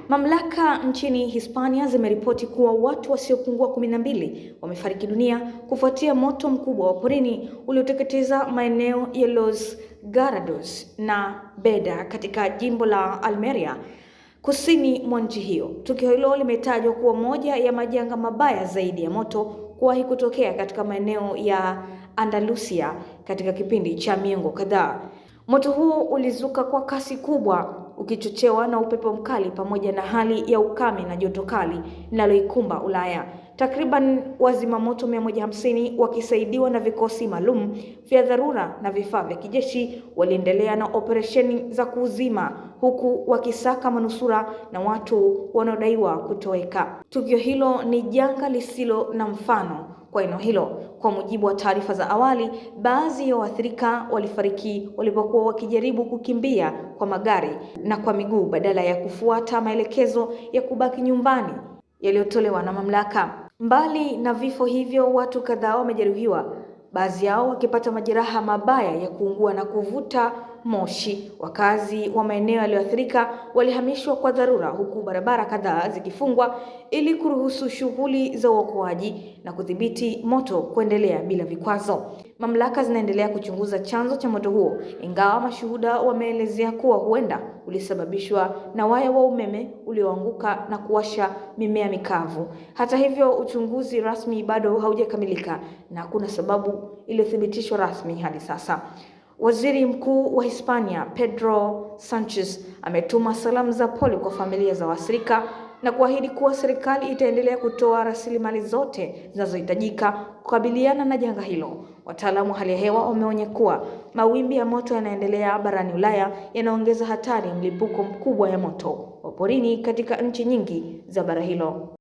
Mamlaka nchini Hispania zimeripoti kuwa watu wasiopungua 12 wamefariki dunia kufuatia moto mkubwa wa porini ulioteketeza maeneo ya Los Garados na Beda katika jimbo la Almeria, kusini mwa nchi hiyo. Tukio hilo limetajwa kuwa moja ya majanga mabaya zaidi ya moto kuwahi kutokea katika maeneo ya Andalusia katika kipindi cha miongo kadhaa. Moto huo ulizuka kwa kasi kubwa, ukichochewa na upepo mkali pamoja na hali ya ukame na joto kali linaloikumba Ulaya. Takriban wazima moto 150 wakisaidiwa na vikosi maalum vya dharura na vifaa vya kijeshi waliendelea na operesheni za kuuzima, huku wakisaka manusura na watu wanaodaiwa kutoweka. Tukio hilo ni janga lisilo na mfano kwa eneo hilo. Kwa mujibu wa taarifa za awali, baadhi ya waathirika walifariki walipokuwa wakijaribu kukimbia kwa magari na kwa miguu badala ya kufuata maelekezo ya kubaki nyumbani yaliyotolewa na mamlaka. Mbali na vifo hivyo, watu kadhaa wamejeruhiwa, baadhi yao wakipata majeraha mabaya ya kuungua na kuvuta moshi. Wakazi wa maeneo yaliyoathirika walihamishwa kwa dharura, huku barabara kadhaa zikifungwa ili kuruhusu shughuli za uokoaji na kudhibiti moto kuendelea bila vikwazo. Mamlaka zinaendelea kuchunguza chanzo cha moto huo, ingawa mashuhuda wameelezea kuwa huenda ulisababishwa na waya wa umeme ulioanguka na kuwasha mimea mikavu. Hata hivyo, uchunguzi rasmi bado haujakamilika na hakuna sababu iliyothibitishwa rasmi hadi sasa. Waziri Mkuu wa Hispania Pedro Sanchez ametuma salamu za pole kwa familia za waathirika na kuahidi kuwa serikali itaendelea kutoa rasilimali zote zinazohitajika kukabiliana na janga hilo. Wataalamu wa hali ya hewa wameonya kuwa mawimbi ya moto yanaendelea barani Ulaya yanaongeza hatari ya mlipuko mkubwa ya moto wa porini katika nchi nyingi za bara hilo.